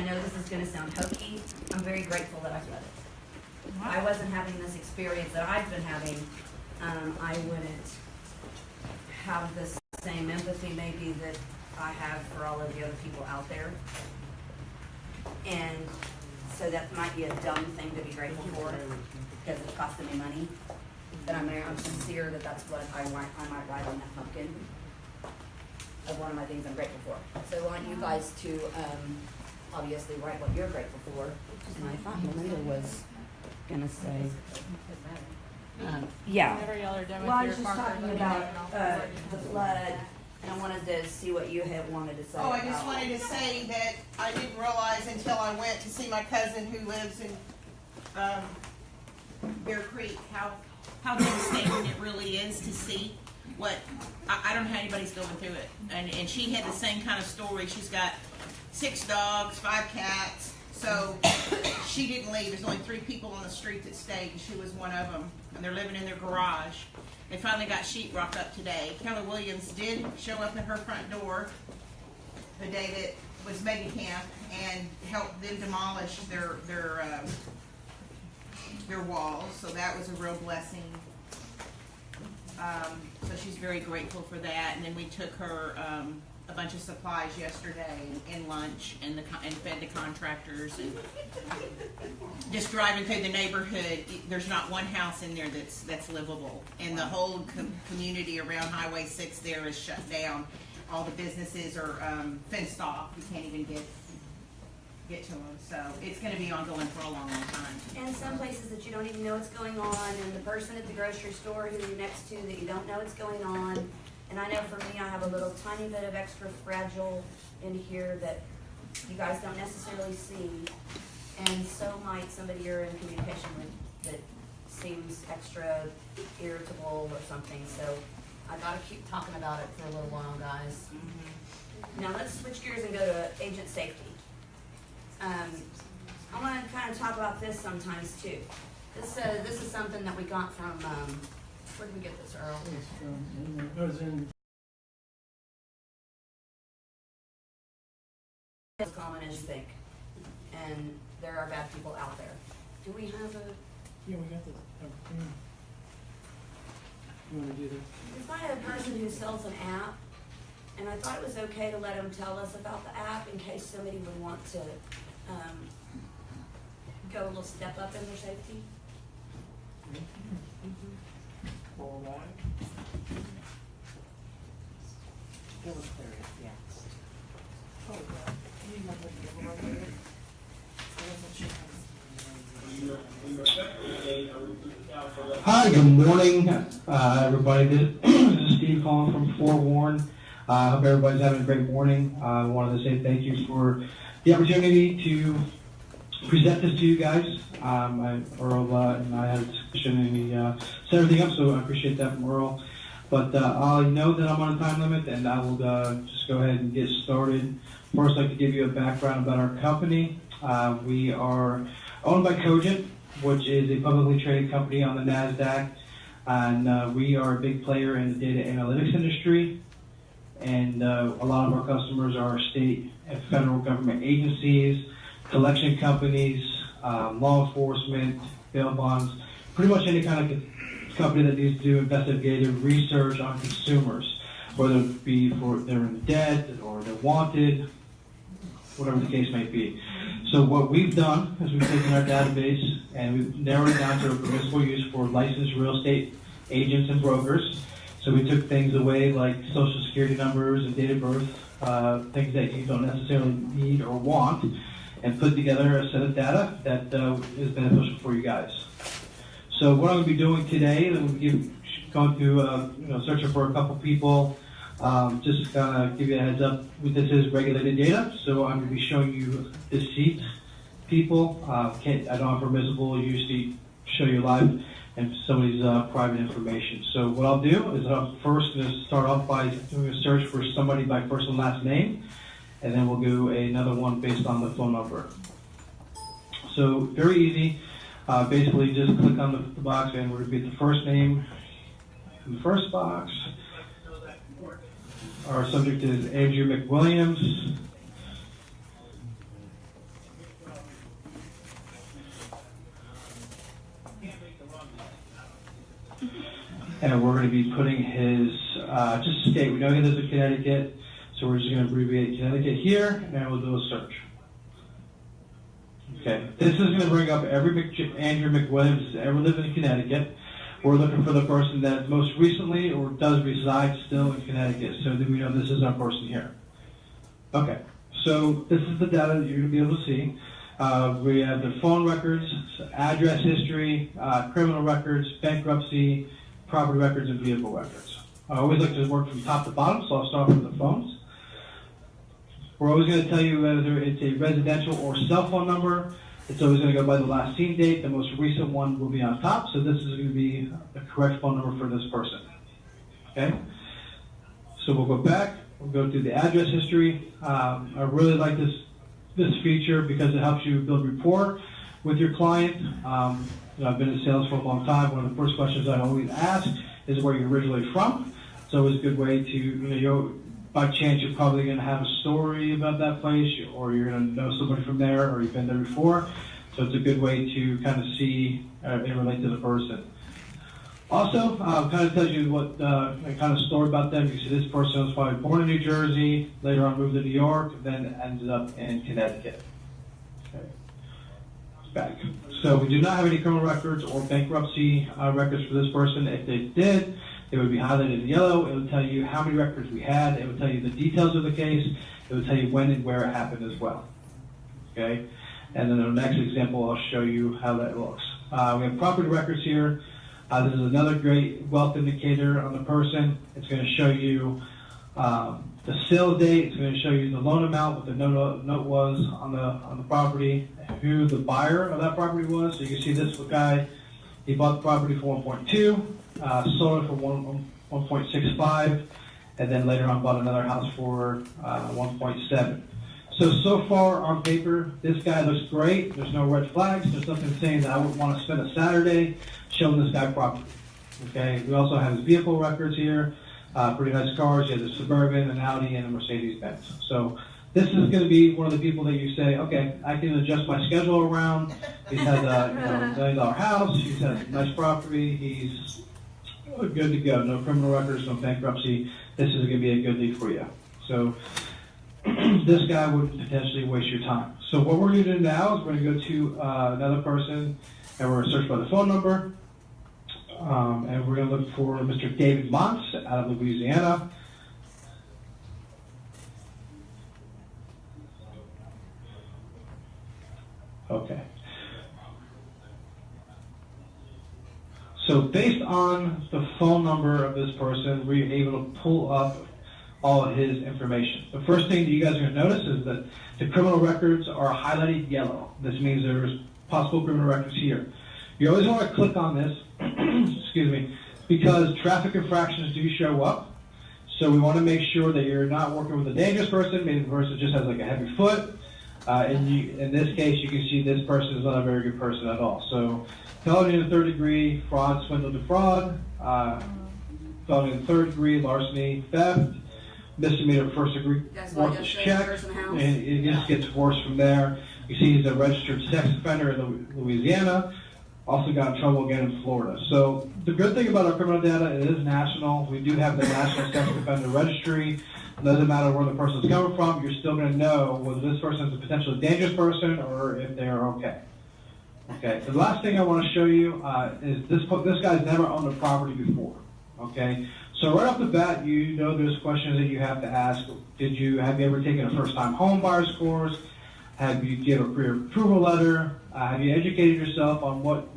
know this is gonna sound hokey, I'm very grateful that I've read it. If I wasn't having this experience that I've been having, I wouldn't have the same empathy maybe that I have for all of the other people out there. And so that might be a dumb thing to be grateful for, because it's costing me money. But I'm sincere that that's what I might write on that pumpkin of one of my things I'm grateful for. So I want you guys to obviously write what you're grateful for. And I thought Melinda was gonna say, yeah. Whenever y'all are done with Well, I your was just marker, talking let me about know and I'll the flood, and I wanted to see what you had wanted to say. Oh, I just wanted to say that I didn't realize until I went to see my cousin who lives in Bear Creek how devastating it really is to see what I don't know how anybody's going through it. And she had the same kind of story. She's got 6 dogs, 5 cats. So she didn't leave. There's only 3 people on the street that stayed, and she was one of them. And they're living in their garage. They finally got sheetrock up today. Keller Williams did show up at her front door the day that was mega camp and helped them demolish their walls. So that was a real blessing. So she's very grateful for that. And then we took her a bunch of supplies yesterday and lunch and fed the contractors, and just driving through the neighborhood, there's not one house in there that's livable, and the whole community around Highway 6 there is shut down. All the businesses are fenced off. You can't even get to them. So it's going to be ongoing for a long, long time. And some places that you don't even know what's going on, and the person at the grocery store who you're next to that you don't know what's going on. And I know for me, I have a little tiny bit of extra fragile in here that you guys don't necessarily see. And so might somebody you're in communication with that seems extra irritable or something. So I gotta keep talking about it for a little while, guys. Mm-hmm. Now let's switch gears and go to agent safety. I want to kind of talk about this sometimes too. This is something that we got from, where did we get this, Earl? It was in As common as you think, and there are bad people out there. Do we have a? Yeah, we got this. You want to do this? If I had a person who sells an app, and I thought it was okay to let them tell us about the app in case somebody would want to go a little step up in their safety. Mm-hmm. All right. Still there, yeah. Oh, God. You might have to give them right there. Hi, good morning, everybody. This is Steve calling from Forewarn. I hope everybody's having a great morning. I wanted to say thank you for the opportunity to present this to you guys. Earl and I had a discussion and he set everything up, so I appreciate that from Earl. But I know that I'm on a time limit, and I will just go ahead and get started. First, I'd like to give you a background about our company. We are owned by Cogent, which is a publicly traded company on the NASDAQ, and we are a big player in the data analytics industry. And a lot of our customers are state and federal government agencies, collection companies, law enforcement, bail bonds, pretty much any kind of company that needs to do investigative research on consumers, whether it be for they're in debt or they're wanted, whatever the case may be. So what we've done is we've taken our database and we've narrowed it down to a permissible use for licensed real estate agents and brokers. So we took things away like social security numbers and date of birth, things that you don't necessarily need or want, and put together a set of data that is beneficial for you guys. So what I'm going to be doing today, I'm going to be going through, searching for a couple people, just to kind of give you a heads up. This is regulated data, so I'm going to be showing you deceit people. I don't have permissible use to show you live and somebody's private information. So what I'll do is I'm first going to start off by doing a search for somebody by first and last name, and then we'll do another one based on the phone number. So very easy. Basically just click on the box and we're going to get the first name in the first box. Our subject is Andrew McWilliams. and we're going to be putting his, just state, we know he lives in Connecticut, so we're just going to abbreviate Connecticut here, and we'll do a search. Okay, this is going to bring up every Andrew McWilliams who's ever lived in Connecticut. We're looking for the person that most recently or does reside still in Connecticut, so that we know this is our person here. Okay, so this is the data that you're going to be able to see. We have the phone records, address history, criminal records, bankruptcy, property records, and vehicle records. I always like to work from top to bottom, so I'll start with the phones. We're always going to tell you whether it's a residential or cell phone number. It's always going to go by the last seen date. The most recent one will be on top, so this is going to be the correct phone number for this person. Okay? So we'll go back. We'll go through the address history. I really like this feature because it helps you build rapport with your client. I've been in sales for a long time. One of the first questions I always ask is where you're originally from. It's always a good way to, by chance you're probably going to have a story about that place, or you're going to know somebody from there, or you've been there before. So it's a good way to kind of see and relate to the person. Also, kind of tells you what kind of story about them. You see this person was probably born in New Jersey, later on moved to New York, then ended up in Connecticut. Okay. Back. So we do not have any criminal records or bankruptcy records for this person. If they did, it would be highlighted in yellow. It would tell you how many records we had. It would tell you the details of the case. It would tell you when and where it happened as well. Okay? And then in the next example, I'll show you how that looks. We have property records here. This is another great wealth indicator on the person. It's going to show you the sale date. It's going to show you the loan amount, what the note was on the property, who the buyer of that property was. So you can see this guy, he bought the property for 1.2, sold it for 1.65, and then later on bought another house for 1.7. So far on paper, this guy looks great. There's no red flags. There's nothing saying that I would want to spend a Saturday showing this guy property. Okay. We also have his vehicle records here. Pretty nice cars. He has a Suburban, an Audi, and a Mercedes-Benz. So this is going to be one of the people that you say, okay, I can adjust my schedule around. He has a $1 million house. He's has nice property. He's good to go. No criminal records, no bankruptcy. This is going to be a good lead for you. So this guy would potentially waste your time. So what we're going to do now is we're going to go to another person, and we're going to search by the phone number. And we're going to look for Mr. David Montz out of Louisiana. Okay. So based on the phone number of this person, we're able to pull up all of his information. The first thing that you guys are going to notice is that the criminal records are highlighted yellow. This means there's possible criminal records here. You always want to click on this, excuse me, because traffic infractions do show up. So we want to make sure that you're not working with a dangerous person, maybe the person just has like a heavy foot. In this case, you can see this person is not a very good person at all. So felony in the third degree, fraud, swindle, defraud, felony in the third degree, larceny, theft, misdemeanor first degree, warrantless check, and it just gets worse from there. You see he's a registered sex offender in Louisiana, also got in trouble again in Florida. So the good thing about our criminal data, it is national. We do have the National Sex Offender Registry. It doesn't matter where the person's coming from, you're still going to know whether this person is a potentially dangerous person or if they are okay. Okay, the last thing I want to show you is this guy's never owned a property before. Okay, so right off the bat, you know there's questions that you have to ask. Have you ever taken a first-time home buyer's course? Do you have a pre-approval letter? Have you educated yourself on what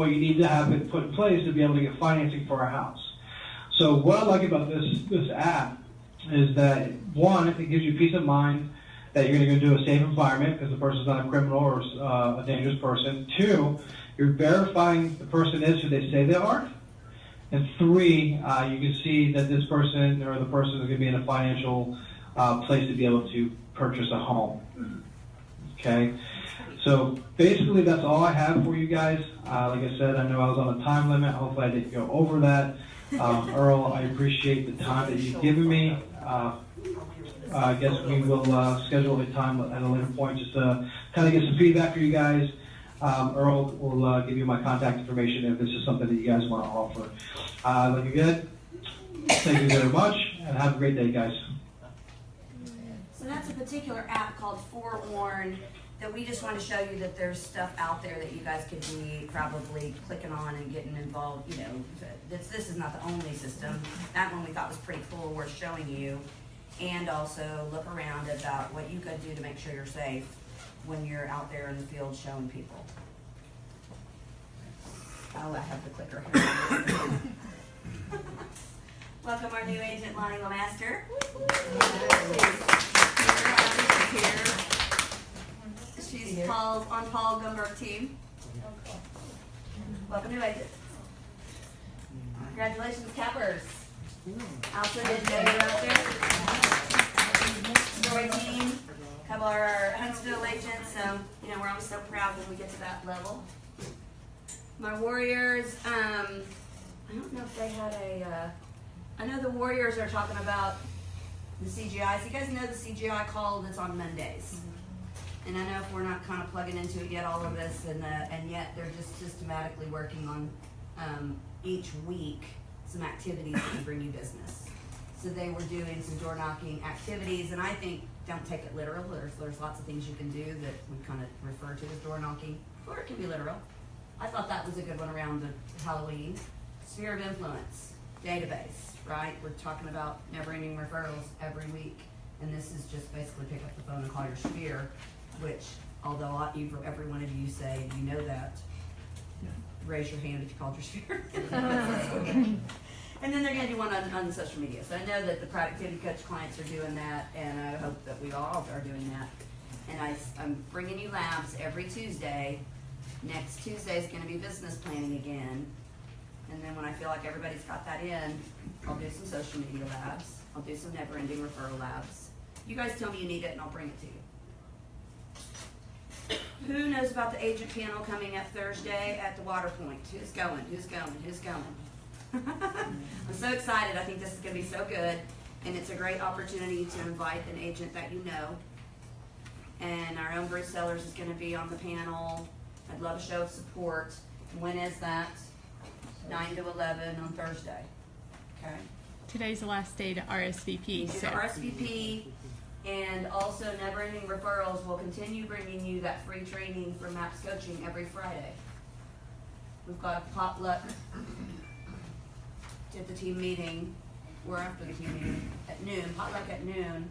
you need to have it put in place to be able to get financing for a house? So what I like about this app is that, one, it gives you peace of mind that you're going to go to a safe environment because the person's not a criminal or a dangerous person. Two, you're verifying the person is who they say they are. And three, you can see that this person or the person is going to be in a financial place to be able to purchase a home. Okay, so basically that's all I have for you guys. Like I said, I know I was on a time limit. Hopefully I didn't go over that. Earl, I appreciate the time that you've given me. I guess we will schedule a time at a later point just to kind of get some feedback for you guys. Earl will give you my contact information if this is something that you guys want to offer. Looking good. Thank you very much, and have a great day, guys. So that's a particular app called Forewarn that we just want to show you that there's stuff out there that you guys could be probably clicking on and getting involved. You know, this is not the only system. That one we thought was pretty cool, worth showing you. And also look around about what you could do to make sure you're safe when you're out there in the field showing people. Oh, I have the clicker here. Welcome our new agent, Lonnie Lemaster. She's Paul, on Paul Gumberg's team. Welcome, new agent. Congratulations, Cappers. Also did know you're out there. Story team, couple of our Huntsville agents, so, you know, we're always so proud when we get to that level. My Warriors, I don't know if they had I know the Warriors are talking about the CGI. So you guys know the CGI call that's on Mondays. And I know if we're not kind of plugging into it yet, all of this, and yet they're just systematically working on each week some activities that can bring you business. So they were doing some door knocking activities, and I think, don't take it literal, there's lots of things you can do that we kind of refer to as door knocking, or it can be literal. I thought that was a good one around the Halloween. Sphere of influence, database, right? We're talking about never-ending referrals every week, and this is just basically pick up the phone and call your sphere, which, although every one of you say you know that, raise your hand if you called your sphere. And then they're going to do one on social media. So I know that the productivity coach clients are doing that, and I hope that we all are doing that. And I'm bringing you labs every Tuesday. Next Tuesday is going to be business planning again. And then when I feel like everybody's got that in, I'll do some social media labs. I'll do some never-ending referral labs. You guys tell me you need it, and I'll bring it to you. Who knows about the agent panel coming up Thursday at the Water Point? Who's going? Who's going? Who's going? I'm so excited. I think this is going to be so good, and it's a great opportunity to invite an agent that you know. And our own Bruce Sellers is going to be on the panel. I'd love a show of support. When is that? 9 to 11 on Thursday. Okay. Today's the last day to RSVP. You do the RSVP, and also Never Ending Referrals will continue bringing you that free training for MAPS coaching every Friday. We've got a potluck at the team meeting, or after the team meeting, at noon, potluck at noon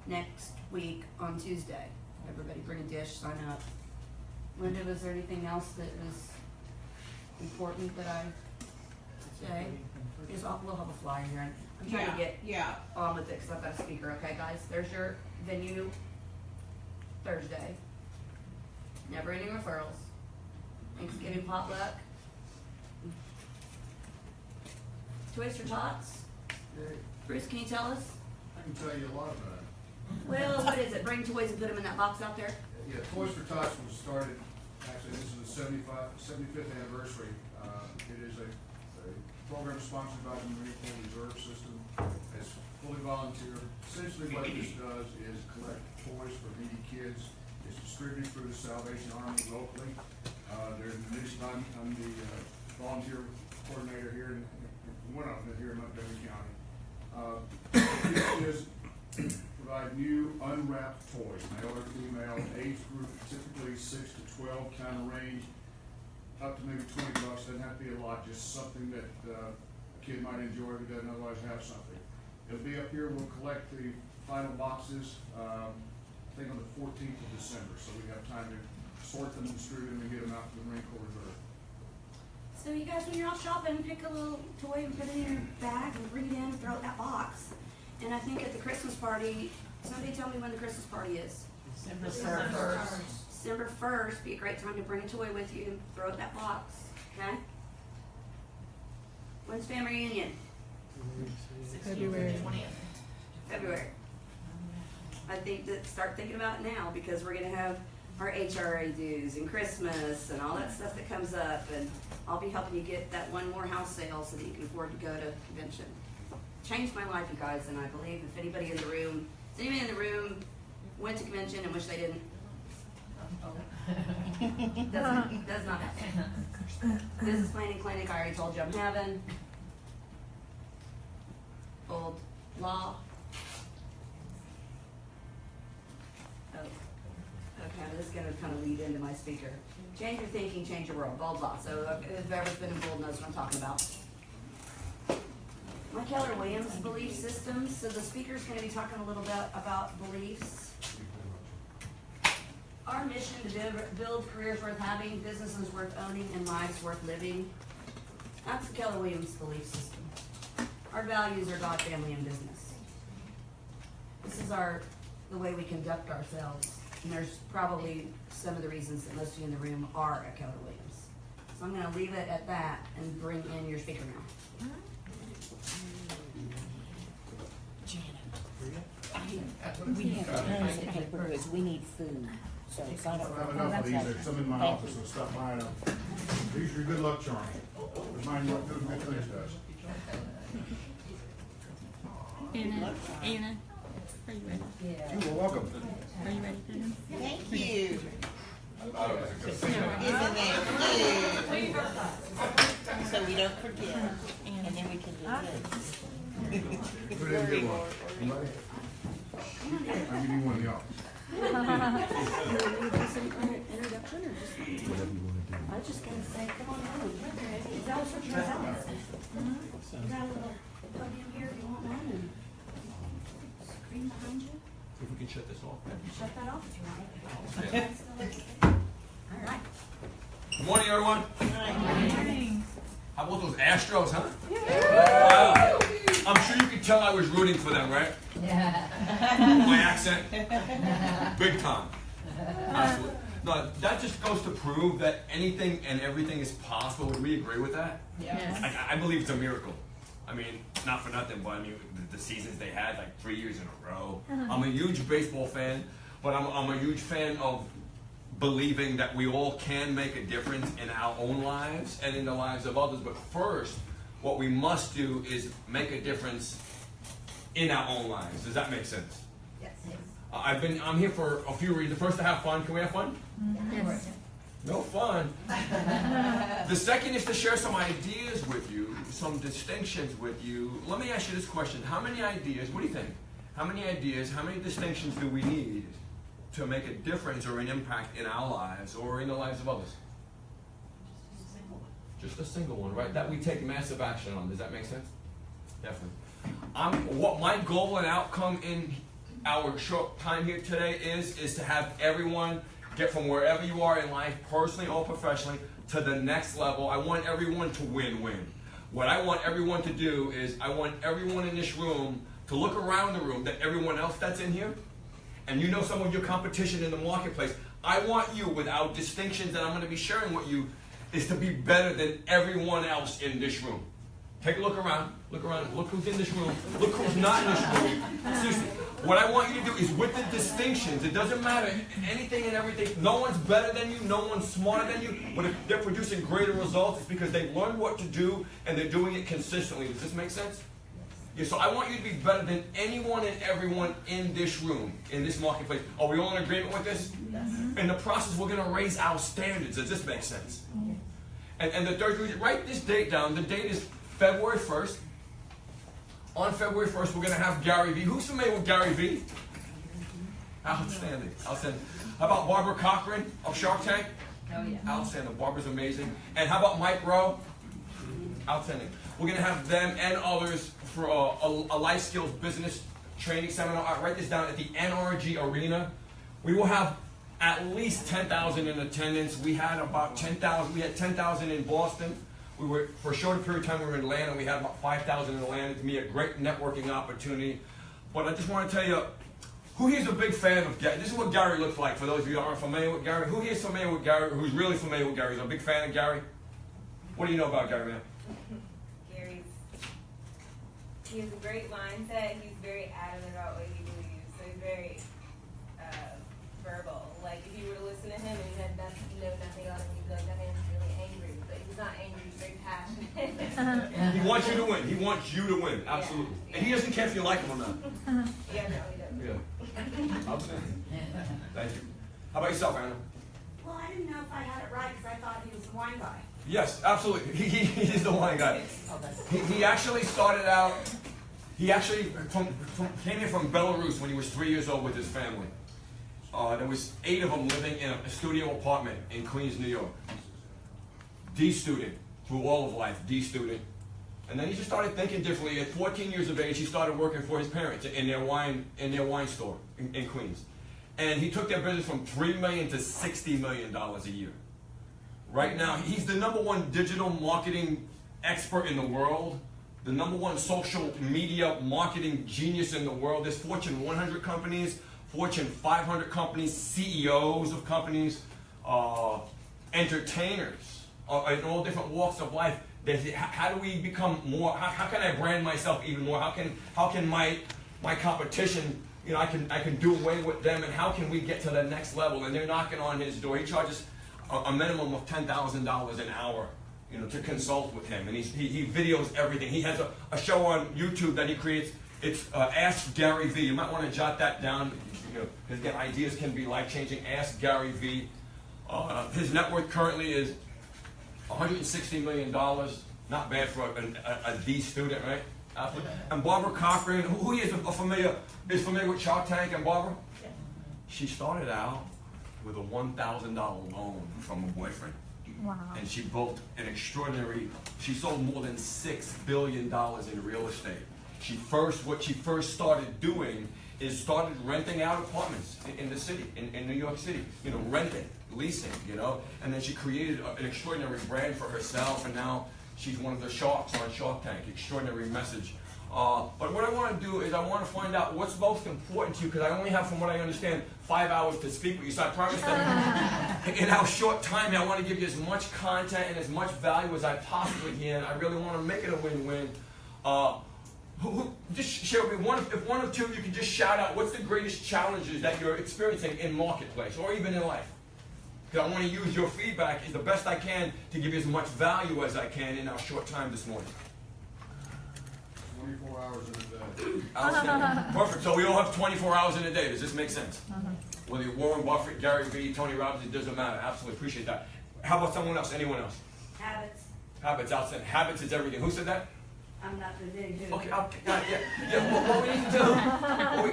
next week on Tuesday. Everybody bring a dish, sign up. Linda, was there anything else that was important that I say? We'll have a flyer here. I'm trying to get on with it because I've got a speaker. Okay, guys, there's your venue Thursday. Never Ending Referrals. Thanksgiving potluck. Toys for Tots. Bruce, can you tell us? I can tell you a lot about it. Well, what is it? Bring toys and put them in that box out there? Yeah, Toys for Tots was started, actually this is the 75th anniversary. It is a program sponsored by the Marine Corps Reserve System. It's fully volunteer. Essentially what this does is collect toys for needy kids. It's distributed through the Salvation Army locally. I'm the volunteer coordinator here in one of them here in Montgomery County. This is provide new unwrapped toys, male or female, age group typically 6 to 12 kind of range, up to maybe $20. Doesn't have to be a lot, just something that a kid might enjoy if he doesn't otherwise have something. It'll be up here. We'll collect the final boxes, I think on the 14th of December, so we have time to sort them, distribute them, and get them out to the Marine Corps Reserve. So you guys, when you're out shopping, pick a little toy and put it in your bag and bring it in and throw it in that box. And I think at the Christmas party, somebody tell me when the Christmas party is. December 1st. December 1st, be a great time to bring a toy with you and throw it in that box, okay? When's family reunion? February 20th. February. I think that start thinking about it now because we're gonna have our HRA dues and Christmas and all that stuff that comes up, and I'll be helping you get that one more house sale so that you can afford to go to convention. Changed my life, you guys, and I believe if anybody in the room went to convention and wish they didn't? Does not happen. Business planning clinic, I already told you I'm having. Old law. Oh, okay, this is gonna kind of lead into my speaker. Change your thinking, change your world, blah, blah. So whoever's been in bold knows what I'm talking about. My Keller Williams belief systems. So the speaker's gonna be talking a little bit about beliefs. Our mission to build careers worth having, businesses worth owning, and lives worth living. That's the Keller Williams belief system. Our values are God, family, and business. This is the way we conduct ourselves. And there's probably some of the reasons that most of you in the room are at Keller Williams. So I'm gonna leave it at that and bring in your speaker now. We have tons of paper because we need food. So sign up I have for enough of these, that. there's some in my office, so stop buying them. These are your good luck charms. Remind you what good things does. Anna, are you ready? You are welcome. Are you ready for him? Thank you. No. Isn't that cute? So we don't forget. And then we can do this. Put it in a good one. You ready? I'll give you one of y'all. I just gotta say, come on over. Is that what you're trying to say? You got a little podium here if you want one, and screen behind you. If we can shut this off. Shut that off if you want. All right. Good morning, everyone. How about those Astros, huh? Wow. I'm sure you could tell I was rooting for them, right? Yeah. My accent? Big time. Absolutely. No, that just goes to prove that anything and everything is possible. Would we agree with that? Yes. I believe it's a miracle. I mean, not for nothing, but I mean, the seasons they had, like 3 years in a row. I'm a huge baseball fan, but I'm a huge fan of believing that we all can make a difference in our own lives and in the lives of others. But first, what we must do is make a difference in our own lives. Does that make sense? Yes. I'm here for a few reasons. First, to have fun. Can we have fun? Yes. No fun. The second is to share some ideas with you, some distinctions with you. Let me ask you this question. How many ideas, what do you think? How many ideas, how many distinctions do we need to make a difference or an impact in our lives or in the lives of others? Just a single one, right? That we take massive action on. Does that make sense? Definitely. What my goal and outcome in our short time here today is to have everyone get from wherever you are in life, personally or professionally, to the next level. I want everyone to win-win. What I want everyone to do is I want everyone in this room to look around the room, that everyone else that's in here, and you know some of your competition in the marketplace. I want you, without distinctions that I'm going to be sharing with you, is to be better than everyone else in this room. Take a look around, look who's in this room, look who's not in this room. Seriously, what I want you to do is with the distinctions, it doesn't matter, anything and everything, no one's better than you, no one's smarter than you, but if they're producing greater results, it's because they've learned what to do and they're doing it consistently. Does this make sense? Yeah, so I want you to be better than anyone and everyone in this room, in this marketplace. Are we all in agreement with this? Yes. In the process, we're going to raise our standards. Does this make sense? Yes. And the third reason, write this date down. The date is February 1st. On February 1st, we're going to have Gary V. Who's familiar with Gary V? Outstanding. Outstanding. How about Barbara Cochran of Shark Tank? Oh, yeah. Outstanding. Barbara's amazing. And how about Mike Rowe? Outstanding. We're going to have them and others for a life skills business training seminar. I'll write this down at the NRG Arena. We will have at least 10,000 in attendance. We had about 10,000. We had 10,000 in Boston. We were, for a shorter period of time, we were in Atlanta. We had about 5,000 in Atlanta. To me, a great networking opportunity. But I just want to tell you, who here is a big fan of Gary? This is what Gary looks like for those of you who aren't familiar with Gary. Who here is familiar with Gary, who's really familiar with Gary? Is a big fan of Gary? What do you know about Gary, man? He has a great mindset. He's very adamant about what he believes. So he's very verbal. Like if you were to listen to him and you had nothing, know nothing about him, you'd be like, that man's really angry. But he's not angry. He's very passionate. He wants you to win. He wants you to win. Absolutely. Yeah. And he doesn't care if you like him or not. Yeah, no, he doesn't. Yeah. Outstanding. Thank you. How about yourself, Anna? Well, I didn't know if I had it right because I thought he was the wine guy. Yes, absolutely. He's the wine guy. Oh, that's. He actually started out, he actually came here from Belarus when he was 3 years old with his family. There was 8 of them living in a studio apartment in Queens, New York. D student, through all of life, D student. And then he just started thinking differently. At 14 years of age, he started working for his parents in their wine store in Queens. And he took their business from $3 million to $60 million a year. Right now, he's the #1 digital marketing expert in the world, the #1 social media marketing genius in the world. There's Fortune 100 companies, Fortune 500 companies, CEOs of companies, entertainers in all different walks of life. How do we become more? How can I brand myself even more? How can my competition, I can do away with them, and how can we get to the next level? And they're knocking on his door. He charges a minimum of $10,000 an hour, to consult with him, and he videos everything. He has a show on YouTube that he creates. It's Ask Gary V. You might want to jot that down, because again, ideas can be life-changing. Ask Gary V. His net worth currently is $160 million. Not bad for a D student, right? And Barbara Cochran, who is familiar with Shark Tank, and Barbara? She started out with a $1,000 loan from a boyfriend. Wow. And she built she sold more than $6 billion in real estate. What she first started doing is started renting out apartments in the city, in New York City, renting, leasing, and then she created an extraordinary brand for herself, and now she's one of the sharks on Shark Tank. Extraordinary message. But what I want to do is I want to find out what's most important to you, because I only have, from what I understand, 5 hours to speak with you. So I promise that in our short time here, I want to give you as much content and as much value as I possibly can. I really want to make it a win-win. Just share with me, if one or two of you can just shout out, what's the greatest challenges that you're experiencing in marketplace or even in life? Because I want to use your feedback the best I can to give you as much value as I can in our short time this morning. 24 hours in a day. Outstanding. Perfect. So we all have 24 hours in a day. Does this make sense? Whether you're Warren Buffett, Gary Vee, Tony Robbins, it doesn't matter. Absolutely appreciate that. How about someone else? Anyone else? Habits. Habits, outstanding. Habits is everything. Who said that? I'm not the big dude. Okay, yeah. What we need to do,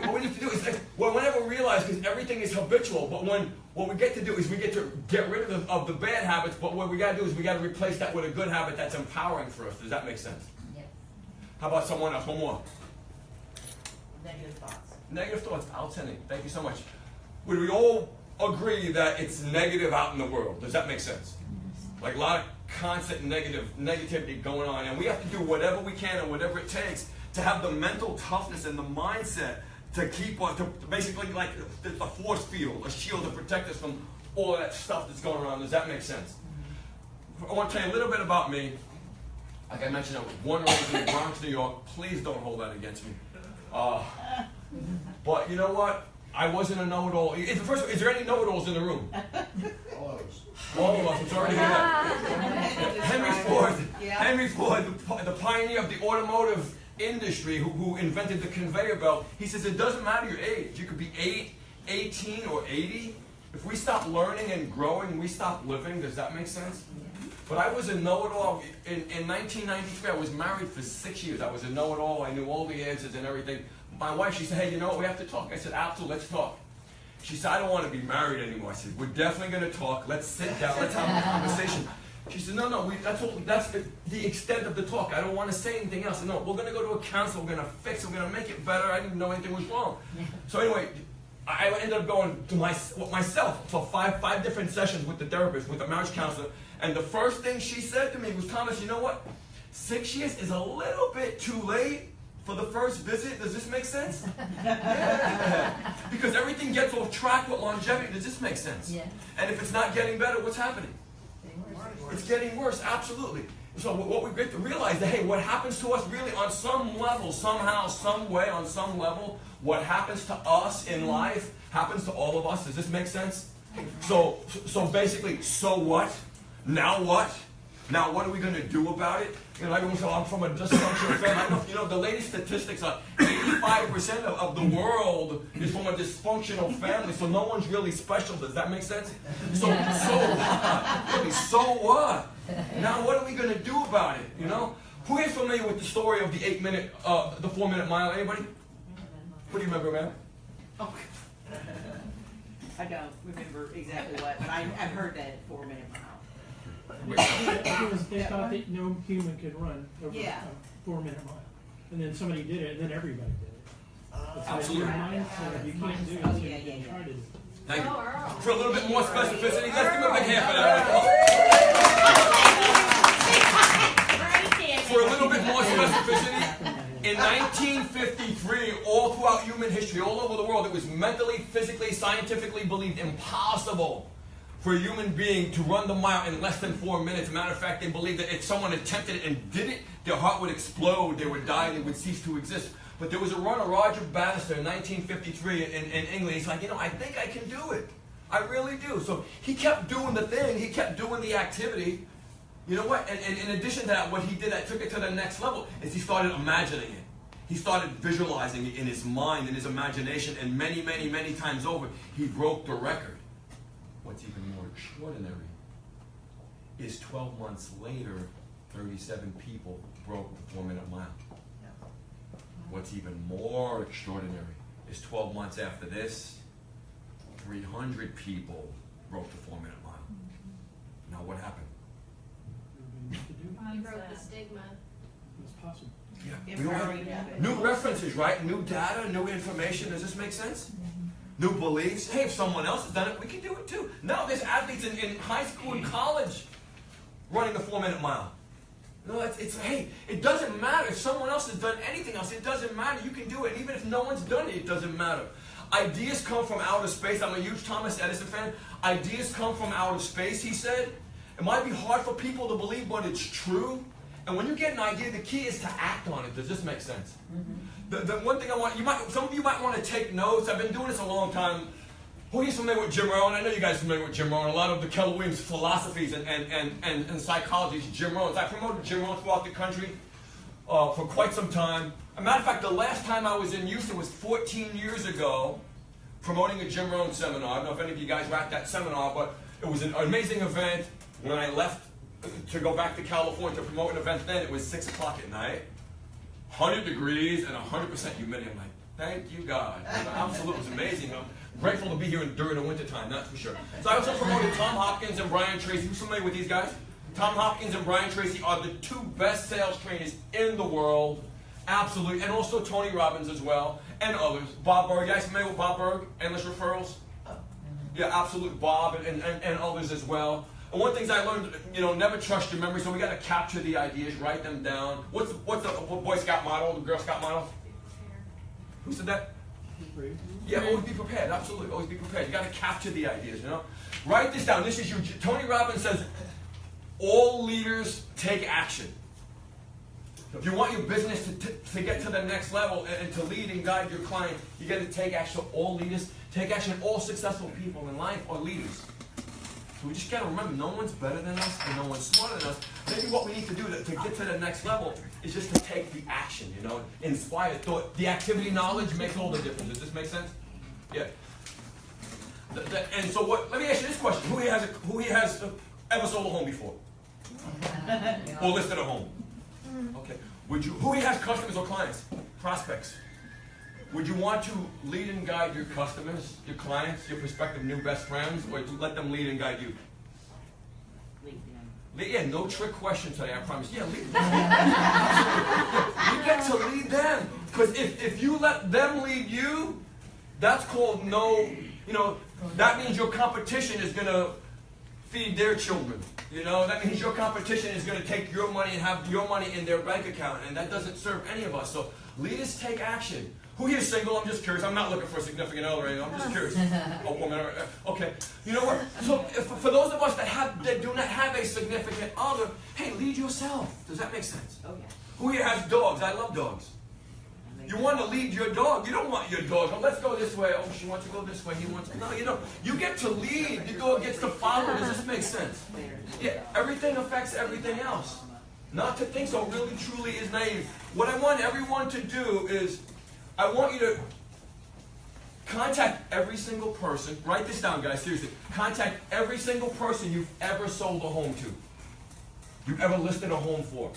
what we need to do is, whenever we realize, because everything is habitual, but what we get to do is we get to get rid of the bad habits, but what we got to do is we got to replace that with a good habit that's empowering for us. Does that make sense? Yes. How about someone else? One more. Negative thoughts. Negative thoughts, outstanding. Thank you so much. Would we all agree that it's negative out in the world? Does that make sense? Like a lot of constant negativity going on, and we have to do whatever we can and whatever it takes to have the mental toughness and the mindset to keep on, to basically like the force field, a shield to protect us from all of that stuff that's going on. Does that make sense? I want to tell you a little bit about me. Like I mentioned, I was born and raised in the Bronx, New York. Please don't hold that against me. But you know what? I wasn't a know-it-all. First of all, is there any know-it-alls in the room? All of us. All of us. I'm sorry to hear that. Henry Ford, the pioneer of the automotive industry, who invented the conveyor belt, he says it doesn't matter your age. You could be 8, 18, or 80. If we stop learning and growing, we stop living. Does that make sense? But I was a know-it-all. In 1993, I was married for 6 years. I was a know-it-all. I knew all the answers and everything. My wife, she said, hey, you know what, we have to talk. I said, absolutely, let's talk. She said, I don't want to be married anymore. I said, we're definitely going to talk. Let's sit down. Let's have a conversation. She said, no, that's the extent of the talk. I don't want to say anything else. No, we're going to go to a counselor. We're going to fix it. We're going to make it better. I didn't know anything was wrong. So anyway, I ended up going to myself for five different sessions with the therapist, with the marriage counselor. And the first thing she said to me was, Thomas, you know what? 6 years is a little bit too late for the first visit. Does this make sense? Yeah. Because everything gets off track with longevity. Does this make sense? Yeah. And if it's not getting better, what's happening? It's getting worse, absolutely. So what we get to realize that, hey, what happens to us really on some level, somehow, some way, on some level, what happens to us in life happens to all of us. Does this make sense? So basically, so what? Now what? Now, what are we going to do about it? You know, everyone says, I'm from a dysfunctional family. I don't know if you know, the latest statistics are 85% of the world is from a dysfunctional family, so no one's really special. Does that make sense? So what? Really, so what? Now, what are we going to do about it, you know? Who is familiar with the story of the 4-minute mile? Anybody? What do you remember, man? Oh. I don't remember exactly what, but I've heard that 4-minute mile. Because they thought that no human could run over Yeah. a 4-minute mile. And then somebody did it, and then everybody did it. It's Absolutely. like your mindset, you can't do it, so you can try to do it. Thank you. For a little bit more specificity, let's give him a big hand for that. For a little bit more specificity, in 1953, all throughout human history, all over the world, it was mentally, physically, scientifically believed impossible for a human being to run the mile in less than 4 minutes. Matter of fact, they believed that if someone attempted it and did it, their heart would explode, they would die, they would cease to exist. But there was a runner, Roger Bannister, in 1953 in England. He's like, I think I can do it. I really do. So he kept doing the thing. He kept doing the activity. You know what? And in addition to that, what he did that took it to the next level is he started imagining it. He started visualizing it in his mind, in his imagination, and many, many, many times over, he broke the record. What's even more extraordinary is 12 months later, 37 people broke the 4-minute mile. What's even more extraordinary is 12 months after this, 300 people broke the 4-minute mile. Now what happened? You broke the stigma. It's possible. Yeah. We don't have new references, right? New data, new information. Does this make sense? New beliefs. Hey, if someone else has done it, we can do it too. Now there's athletes in high school and college running the 4-minute mile. No, hey, it doesn't matter if someone else has done anything else. It doesn't matter. You can do it. And even if no one's done it, it doesn't matter. Ideas come from outer space. I'm a huge Thomas Edison fan. Ideas come from outer space, he said. It might be hard for people to believe, but it's true. And when you get an idea, the key is to act on it. Does this make sense? Mm-hmm. The one thing I want, some of you might want to take notes. I've been doing this a long time. Who is familiar with Jim Rohn? I know you guys are familiar with Jim Rohn. A lot of the Keller Williams philosophies and psychology is Jim Rohn's. I promoted Jim Rohn throughout the country for quite some time. As a matter of fact, the last time I was in Houston was 14 years ago, promoting a Jim Rohn seminar. I don't know if any of you guys were at that seminar, but it was an amazing event. When I left to go back to California to promote an event then, it was 6 o'clock at night, 100 degrees and 100% humidity. I'm like, thank you, God. Absolutely, it was amazing. I'm grateful to be here during the wintertime, that's for sure. So I also promoted Tom Hopkins and Brian Tracy. Who's familiar with these guys? Tom Hopkins and Brian Tracy are the two best sales trainers in the world. Absolutely. And also Tony Robbins as well, and others. Bob Berg. You guys familiar with Bob Berg? Endless Referrals? Yeah, absolutely. Bob and others as well. And one of the things I learned, never trust your memory, so we got to capture the ideas, write them down. What's the Boy Scout motto, the Girl Scout motto? Who said that? Yeah, always be prepared. Absolutely, always be prepared. You got to capture the ideas, Write this down. This is you. Tony Robbins says, all leaders take action. If you want your business to get to the next level and to lead and guide your clients, you got to take action. So all leaders take action. All successful people in life are leaders. So we just got to remember, no one's better than us and no one's smarter than us. Maybe what we need to do to get to the next level is just to take the action, inspire thought. The activity knowledge makes all the difference. Does this make sense? Yeah. And so let me ask you this question. Who here has ever sold a home before? Or listed a home? Okay. Who here has customers or clients? Prospects? Would you want to lead and guide your customers, your clients, your prospective new best friends, or to let them lead and guide you? Lead them. Yeah, no trick question today, I promise. Yeah, lead them. You get to lead them. Because if you let them lead you, that's called that means your competition is going to feed their children. That means your competition is going to take your money and have your money in their bank account, and that doesn't serve any of us. So leaders take action. Who here is single? I'm just curious. I'm not looking for a significant other. I'm just curious. A woman. Okay. You know what? So for those of us that do not have a significant other, hey, lead yourself. Does that make sense? Oh, yeah. Who here has dogs? I love dogs. You want to lead your dog. You don't want your dog, oh, let's go this way. Oh, she wants to go this way. He wants to. No, you don't. You get to lead. Your dog gets to follow. Does this make sense? Yeah, everything affects everything else. Not to think so really truly is naive. What I want everyone to do is, I want you to contact every single person. Write this down, guys, seriously. Contact every single person you've ever sold a home to. You've ever listed a home for.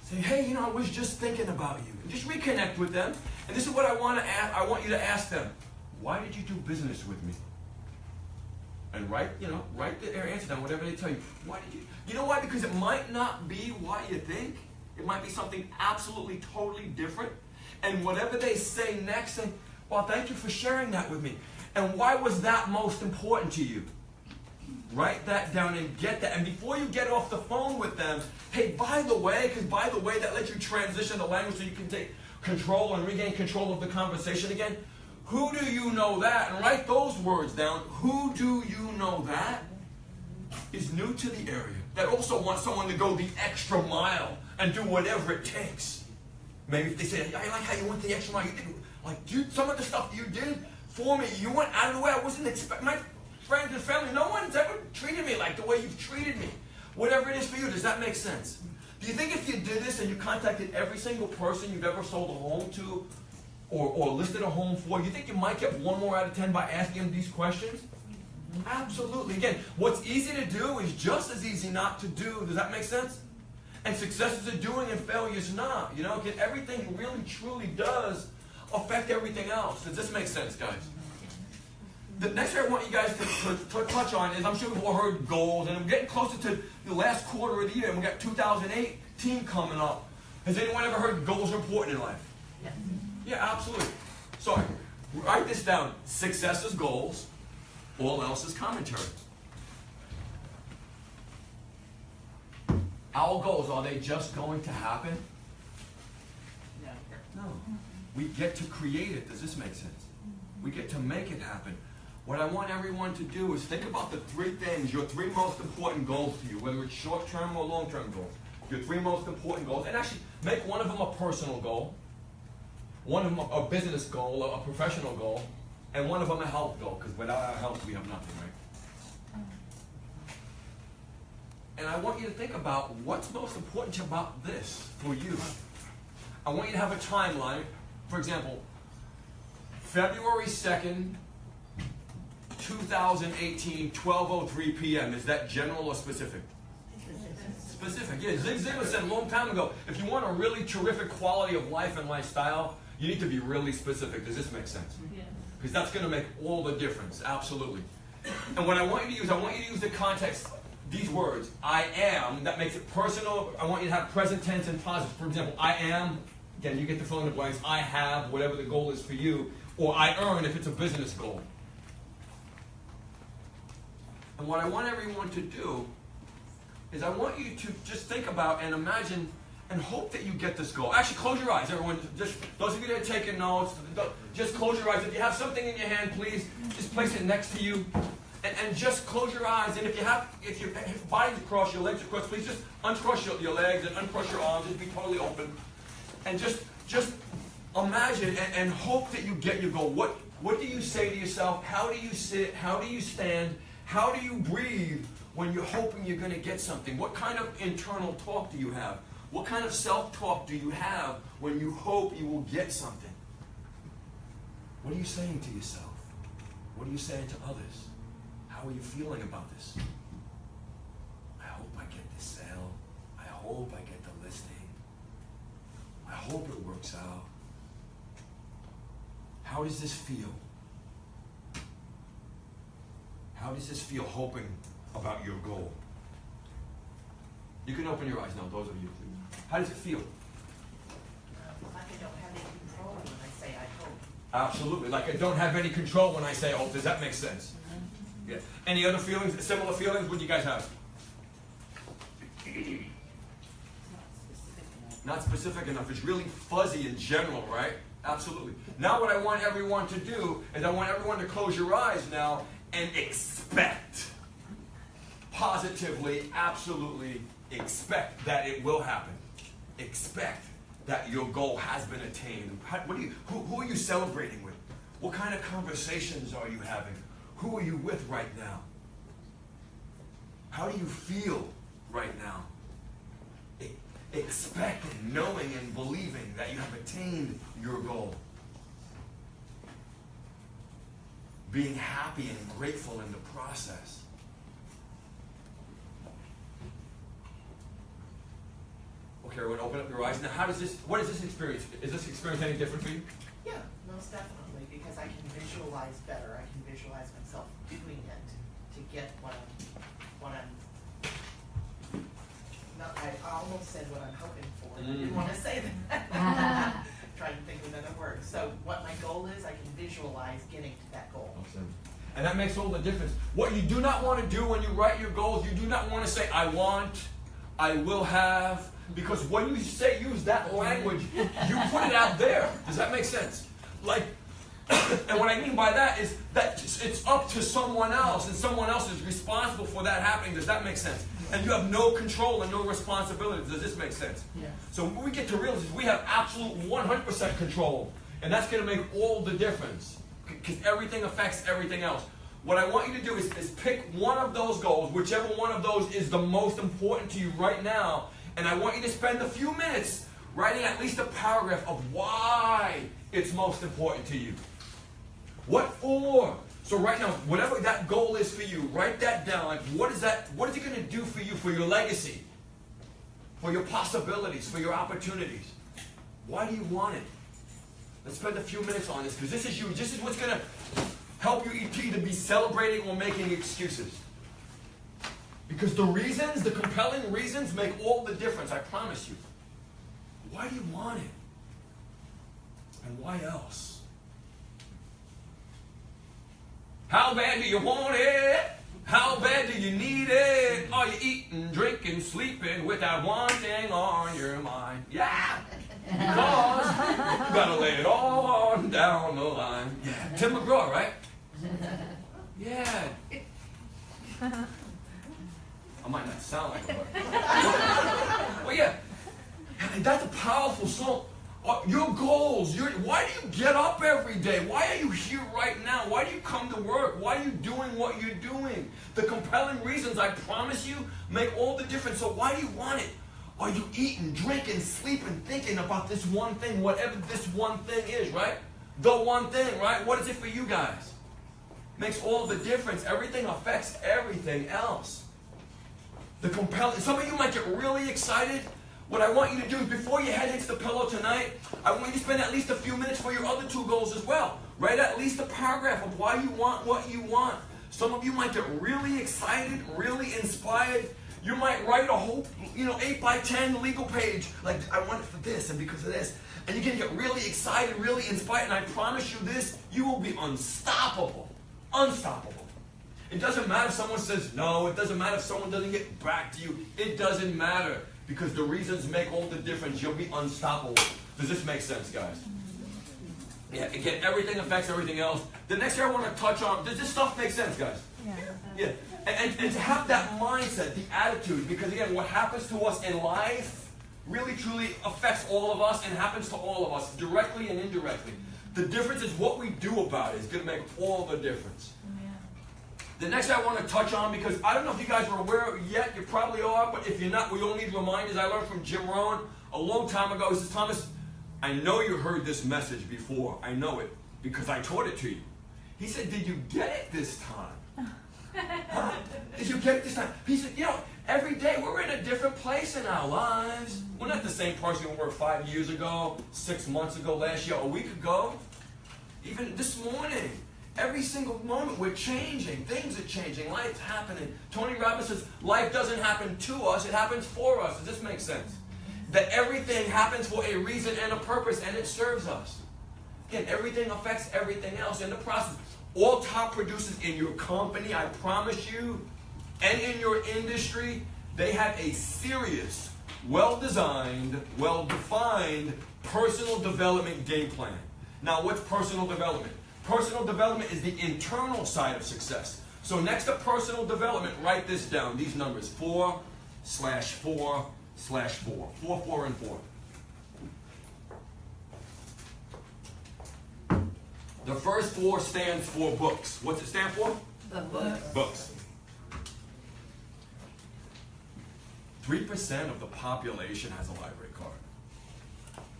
Say, hey, I was just thinking about you. And just reconnect with them. And this is what I want to ask. I want you to ask them, why did you do business with me? And write their answer down, whatever they tell you. Why did you? You know why? Because it might not be what you think. It might be something absolutely, totally different. And whatever they say next, say, well, thank you for sharing that with me. And why was that most important to you? Write that down and get that. And before you get off the phone with them, hey, by the way, that lets you transition the language so you can take control and regain control of the conversation again. Who do you know that? And write those words down. Who do you know that is new to the area, that also wants someone to go the extra mile and do whatever it takes? Maybe if they say, I like how you went the extra mile. You did, like, dude, some of the stuff you did for me, you went out of the way. I wasn't expecting. My friends and family, no one's ever treated me like the way you've treated me. Whatever it is for you, does that make sense? Do you think if you did this and you contacted every single person you've ever sold a home to or listed a home for, you think you might get 1 more out of 10 by asking them these questions? Absolutely. Again, what's easy to do is just as easy not to do. Does that make sense? And success is a doing and failure is not. Again, everything really truly does affect everything else. Does this make sense, guys? The next thing I want you guys to touch on is, I'm sure we've all heard goals, and we're getting closer to the last quarter of the year, and we've got 2018 coming up. Has anyone ever heard goals are important in life? Yes. Yeah, absolutely. So, write this down. Success is goals, all else is commentary. Our goals, are they just going to happen? No. We get to create it. Does this make sense? We get to make it happen. What I want everyone to do is think about the 3 things, your 3 most important goals to you, whether it's short-term or long-term goals. Your 3 most important goals, and actually make one of them a personal goal, one of them a business goal, a professional goal, and one of them a health goal, because without our health we have nothing, right? And I want you to think about what's most important about this for you. I want you to have a timeline. For example, February 2nd, 2018, 12:03 p.m. Is that general or specific? Specific. Yeah, Zig Ziglar said a long time ago, if you want a really terrific quality of life and lifestyle, you need to be really specific. Does this make sense? Because that's going to make all the difference. Absolutely. And what I want you to use, I want you to use the context, these words. I am, that makes it personal. I want you to have present tense and positive. For example, I am, again, you get to fill in the blanks. I have, whatever the goal is for you. Or I earn if it's a business goal. And what I want everyone to do is I want you to just think about and imagine and hope that you get this goal. Actually, close your eyes, everyone. Just those of you that are taking notes, just close your eyes. If you have something in your hand, please just place it next to you, and just close your eyes. And if your body's across, your legs across, please just uncross your legs and uncross your arms. Just be totally open, and just imagine and hope that you get your goal. What do you say to yourself? How do you sit? How do you stand? How do you breathe when you're hoping you're going to get something? What kind of internal talk do you have? What kind of self-talk do you have when you hope you will get something? What are you saying to yourself? What are you saying to others? How are you feeling about this? I hope I get this sale. I hope I get the listing. I hope it works out. How does this feel? How does this feel, hoping about your goal? You can open your eyes now, those of you, please. How does it feel? Like I don't have any control when I say I hope. Absolutely. Like I don't have any control when I say hope. Does that make sense? Yeah. Any other feelings, similar feelings? What do you guys have? Not specific enough. It's really fuzzy in general, right? Absolutely. Now what I want everyone to do is I want everyone to close your eyes now and expect. Positively, absolutely expect that it will happen. Expect. that your goal has been attained? Who are you celebrating with? What kind of conversations are you having? Who are you with right now? How do you feel right now? Expecting, knowing, and believing that you have attained your goal. Being happy and grateful in the process. Okay, everyone, open up your eyes. Now, what is this experience? Is this experience any different for you? Yeah, most definitely, because I can visualize better. I can visualize myself doing it to get what I'm not, I almost said what I'm hoping for. I didn't want to say that. Trying to think of another word. So what my goal is, I can visualize getting to that goal. Awesome. And that makes all the difference. What you do not want to do when you write your goals, you do not want to say, I want, I will have, because when you use that language, you put it out there. Does that make sense? Like, and what I mean by that is that it's up to someone else, and someone else is responsible for that happening. Does that make sense? And you have no control and no responsibility. Does this make sense? Yeah. So what we get to realize is we have absolute 100% control. And that's going to make all the difference. Because everything affects everything else. What I want you to do is pick one of those goals, whichever one of those is the most important to you right now. And I want you to spend a few minutes writing at least a paragraph of why it's most important to you. What for? So right now, whatever that goal is for you, write that down. Like, what is it going to do for you, for your legacy, for your possibilities, for your opportunities? Why do you want it? Let's spend a few minutes on this, because this is you. This is what's going to help you either be celebrating or making excuses. Because the reasons, the compelling reasons, make all the difference, I promise you. Why do you want it? And why else? How bad do you want it? How bad do you need it? Are you eating, drinking, sleeping with that one thing on your mind? Yeah! Because you gotta lay it all on down the line. Yeah. Tim McGraw, right? Yeah. I might not sound like him, but well, yeah. That's a powerful song. Your goals. Why do you get up every day? Why are you here right now? Why do you come to work? Why are you doing what you're doing? The compelling reasons, I promise you, make all the difference. So why do you want it? Are you eating, drinking, sleeping, thinking about this one thing, whatever this one thing is, right? The one thing, right? What is it for you guys? Makes all the difference. Everything affects everything else. The compelling. Some of you might get really excited. What I want you to do is before your head hits the pillow tonight, I want you to spend at least a few minutes for your other two goals as well. Write at least a paragraph of why you want what you want. Some of you might get really excited, really inspired. You might write a whole, 8x10 legal page, like, I want it for this and because of this. And you're going to get really excited, really inspired, and I promise you this, you will be unstoppable. Unstoppable. It doesn't matter if someone says no, it doesn't matter if someone doesn't get back to you. It doesn't matter. Because the reasons make all the difference. You'll be unstoppable. Does this make sense, guys? Yeah, again, everything affects everything else. The next thing I want to touch on, does this stuff make sense, guys? Yeah. And to have that mindset, the attitude, because again, what happens to us in life really truly affects all of us and happens to all of us, directly and indirectly. The difference is what we do about it is going to make all the difference. The next thing I want to touch on, because I don't know if you guys are aware yet, you probably are, but if you're not, we all need reminders. I learned from Jim Rohn a long time ago. He says, Thomas, I know you heard this message before. I know it, because I taught it to you. He said, did you get it this time? Huh? Did you get it this time? He said, every day we're in a different place in our lives. We're not the same person we were 5 years ago, 6 months ago, last year, a week ago. Even this morning. Every single moment we're changing. Things are changing. Life's happening. Tony Robbins says, life doesn't happen to us, it happens for us. Does this make sense? That everything happens for a reason and a purpose, and it serves us. Again, everything affects everything else in the process. All top producers in your company, I promise you, and in your industry, they have a serious, well-designed, well-defined personal development game plan. Now, what's personal development? Personal development is the internal side of success. So next to personal development, write this down. These numbers, 4/4/4. 4, 4, and 4. The first 4 stands for books. What's it stand for? The book. Books. 3% of the population has a library card.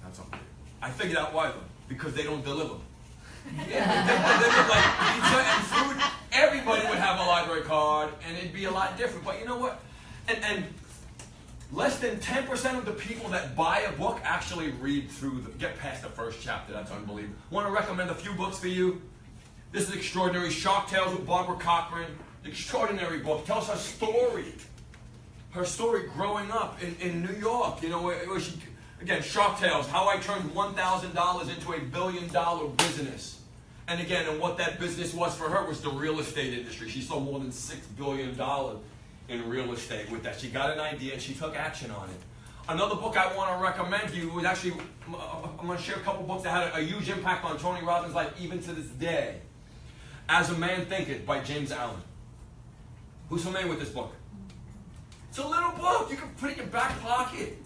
That's unbelievable. I figured out why though. Because they don't deliver. If they delivered like pizza and food, everybody would have a library card and it'd be a lot different. But you know what? And less than 10% of the people that buy a book actually read through, get past the first chapter. That's unbelievable. Want to recommend a few books for you? This is extraordinary. Shark Tales with Barbara Cochran. Extraordinary book. Tells her story. Her story growing up in New York. You know, where she, again, Shark Tales. How I turned $1,000 into $1 billion business. And again, and what that business was for her was the real estate industry. She sold more than $6 billion in real estate with that. She got an idea and she took action on it. Another book I want to recommend to you is actually, I'm going to share a couple books that had a huge impact on Tony Robbins' life even to this day. As a Man Thinketh by James Allen. Who's familiar with this book? It's a little book. You can put it in your back pocket.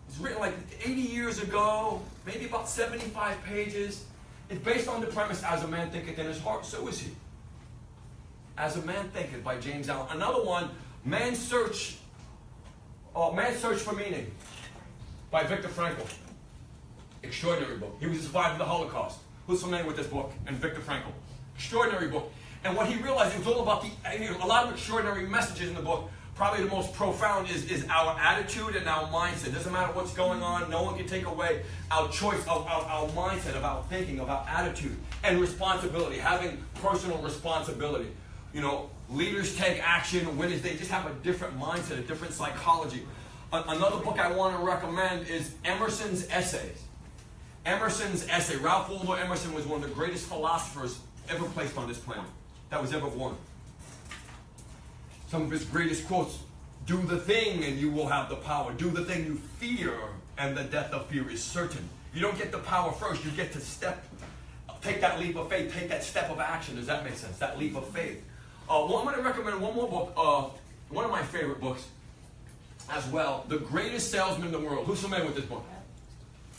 It's written like 80 years ago, maybe about 75 pages. It's based on the premise, as a man thinketh in his heart, so is he. As a Man Thinketh by James Allen. Another one, Man's Search for Meaning by Viktor Frankl. Extraordinary book. He was a survivor of the Holocaust. Who's familiar with this book? And Viktor Frankl. Extraordinary book. And what he realized, it was all about a lot of extraordinary messages in the book. Probably the most profound is our attitude and our mindset. It doesn't matter what's going on. No one can take away our choice of our mindset, of our thinking, of our attitude. And responsibility, having personal responsibility. You know, leaders take action. Winners, they just have a different mindset, a different psychology. Another book I want to recommend is Emerson's Essays. Emerson's Essay. Ralph Waldo Emerson was one of the greatest philosophers ever placed on this planet, that was ever born. Some of his greatest quotes: do the thing and you will have the power. Do the thing you fear and the death of fear is certain. You don't get the power first, you get to take that leap of faith, take that step of action. Does that make sense? That leap of faith. I'm going to recommend one more book, one of my favorite books as well, The Greatest Salesman in the World. Who's familiar with this book?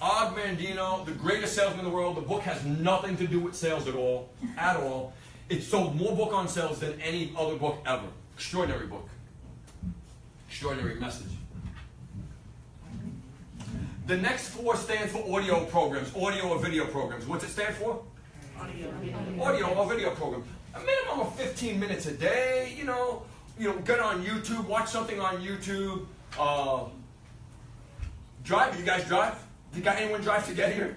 Og Mandino, The Greatest Salesman in the World. The book has nothing to do with sales at all. It sold more book on sales than any other book ever. Extraordinary book. Extraordinary message. The next 4 stands for audio programs, audio or video programs. What's it stand for? Audio or video program. A minimum of 15 minutes a day, you know, get on YouTube, watch something on YouTube. Drive, you guys drive? You got anyone drive to get here?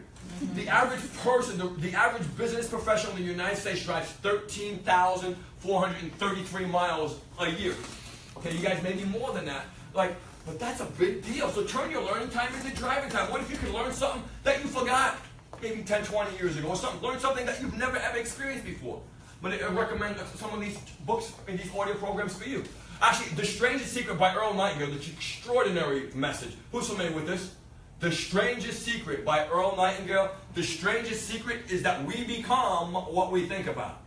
The average person, the average business professional in the United States drives 13,433 miles a year. Okay, you guys may be more than that. But that's a big deal. So turn your learning time into driving time. What if you can learn something that you forgot maybe 10, 20 years ago or something? Learn something that you've never ever experienced before. But I recommend some of these books and these audio programs for you. Actually, The Strangest Secret by Earl Nightingale, the extraordinary message. Who's familiar with this? The Strangest Secret by Earl Nightingale. The strangest secret is that we become what we think about.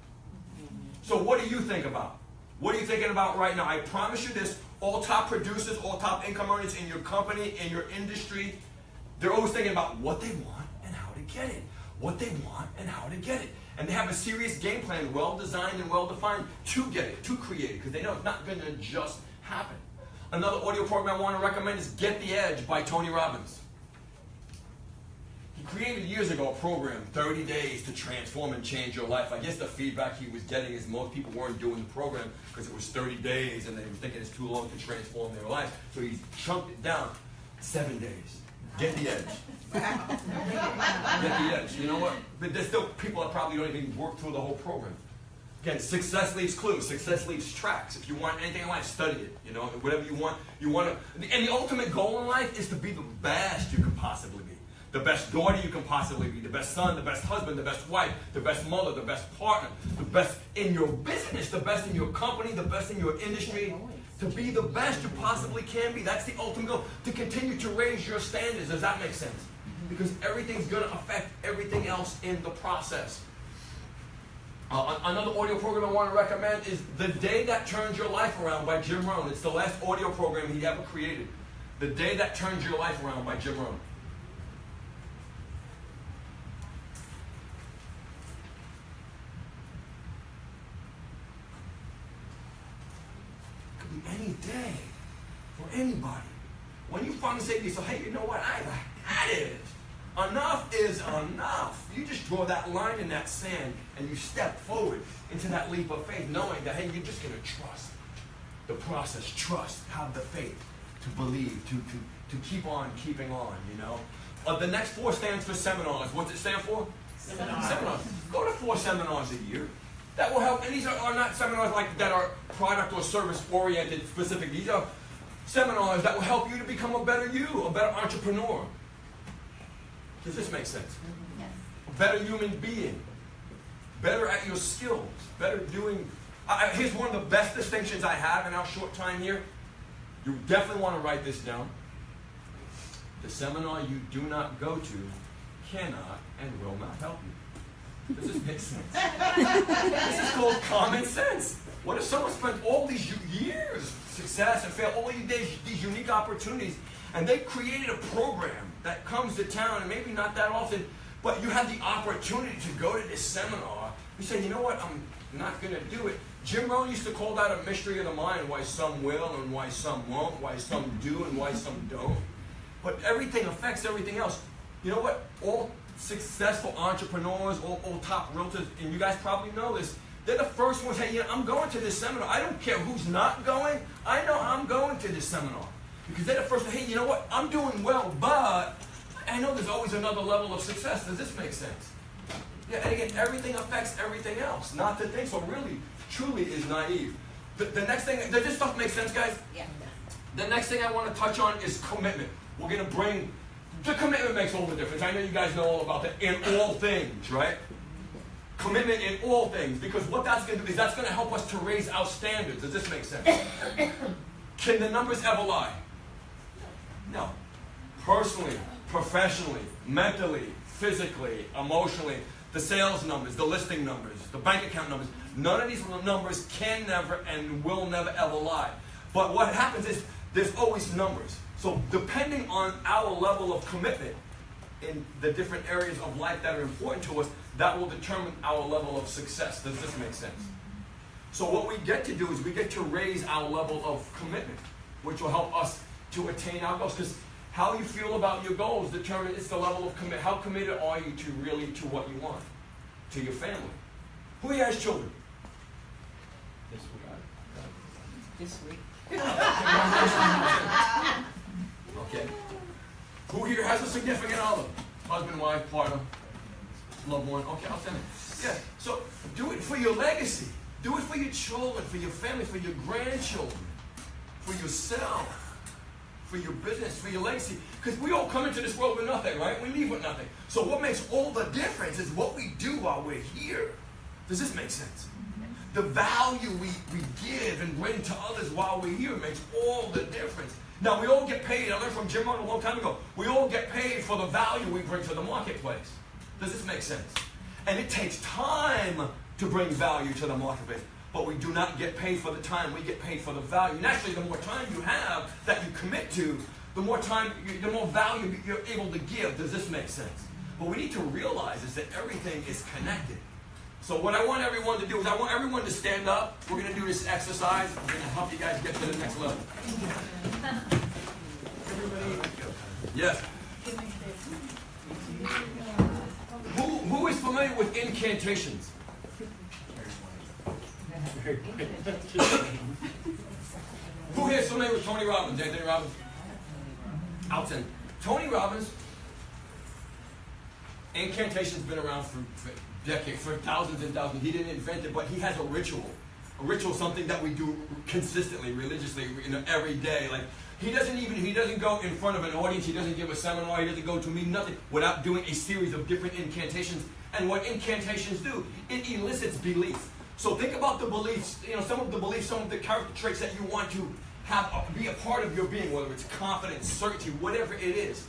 So what do you think about? What are you thinking about right now? I promise you this, all top producers, all top income earners in your company, in your industry, they're always thinking about what they want and how to get it. What they want and how to get it. And they have a serious game plan, well-designed and well-defined to get it, to create it, because they know it's not going to just happen. Another audio program I want to recommend is Get the Edge by Tony Robbins. He created years ago a program, 30 days to transform and change your life. I guess the feedback he was getting is most people weren't doing the program because it was 30 days and they were thinking it's too long to transform their life. So he chunked it down, 7 days. Get the edge. Get the edge. You know what? But there's still people that probably don't even work through the whole program. Again, success leaves clues. Success leaves tracks. If you want anything in life, study it. You know, whatever you want to. And the ultimate goal in life is to be the best you can possibly be. The best daughter you can possibly be. The best son, the best husband, the best wife, the best mother, the best partner, the best in your business, the best in your company, the best in your industry. To be the best you possibly can be. That's the ultimate goal. To continue to raise your standards. Does that make sense? Because everything's going to affect everything else in the process. Another audio program I want to recommend is The Day That Turns Your Life Around by Jim Rohn. It's the last audio program he ever created. The Day That Turns Your Life Around by Jim Rohn. you any day for anybody. When you finally say to yourself, hey, you know what, I had it. Enough is enough. You just draw that line in that sand and you step forward into that leap of faith, knowing that, hey, you're just going to trust the process. Trust, have the faith to believe, to keep on keeping on, you know. The next 4 stands for seminars. What's it stand for? Seminars. Go to 4 seminars a year. That will help. And these are not seminars like that are product or service oriented specific. These are seminars that will help you to become a better you, a better entrepreneur. Does this make sense? Yes. A better human being. Better at your skills. Better doing. Here's one of the best distinctions I have in our short time here. You definitely want to write this down. The seminar you do not go to cannot and will not help you. Does this make sense? This is called common sense. What if someone spent all these years of success and failed, all these unique opportunities, and they created a program that comes to town, and maybe not that often, but you have the opportunity to go to this seminar. You say, you know what, I'm not going to do it. Jim Rohn used to call that a mystery of the mind, why some will and why some won't, why some do and why some don't. But everything affects everything else. You know what? All successful entrepreneurs, all top realtors, and you guys probably know this, they're the first ones, hey, I'm going to this seminar. I don't care who's not going. I know I'm going to this seminar. Because they're the first one, hey, you know what? I'm doing well, but I know there's always another level of success. Does this make sense? Yeah, and again, everything affects everything else. Not to think so really, truly is naive. The next thing, does this stuff make sense, guys? Yeah. The next thing I want to touch on is commitment. We're going to bring, the commitment makes all the difference. I know you guys know all about that. In all things, right? Commitment in all things. Because what that's going to do is that's going to help us to raise our standards. Does this make sense? Can the numbers ever lie? No. Personally, professionally, mentally, physically, emotionally, the sales numbers, the listing numbers, the bank account numbers, none of these numbers can never and will never ever lie. But what happens is there's always numbers. So depending on our level of commitment in the different areas of life that are important to us, that will determine our level of success. Does this make sense? So what we get to do is we get to raise our level of commitment, which will help us to attain our goals. Because how you feel about your goals determines it's the level of commitment. How committed are you to really to what you want, to your family? Who here has children? This week. Okay. Who here has a significant other? Husband, wife, partner, loved one. Okay, I'll send it. Yeah. So do it for your legacy. Do it for your children, for your family, for your grandchildren, for yourself, for your business, for your legacy. Because we all come into this world with nothing, right? We leave with nothing. So what makes all the difference is what we do while we're here. Does this make sense? The value we give and bring to others while we're here makes all the difference. Now, we all get paid. I learned from Jim Rohn a long time ago. We all get paid for the value we bring to the marketplace. Does this make sense? And it takes time to bring value to the marketplace. But we do not get paid for the time. We get paid for the value. And actually, the more time you have that you commit to, the more time, the more value you're able to give. Does this make sense? What we need to realize is that everything is connected. So what I want everyone to do is I want everyone to stand up. We're going to do this exercise. We're going to help you guys get to the next level. Yes. Who is familiar with incantations? Who here is familiar with Tony Robbins? Anthony Robbins? Outstanding. Tony Robbins, incantation's been around for decades, for thousands and thousands. He didn't invent it, but he has a ritual. A ritual, something that we do consistently, religiously, every day. Like he doesn't go in front of an audience. He doesn't give a seminar. He doesn't go to a meeting. Nothing without doing a series of different incantations. And what incantations do, it elicits belief. So think about the beliefs. Some of the beliefs, some of the character traits that you want to have be a part of your being, whether it's confidence, certainty, whatever it is.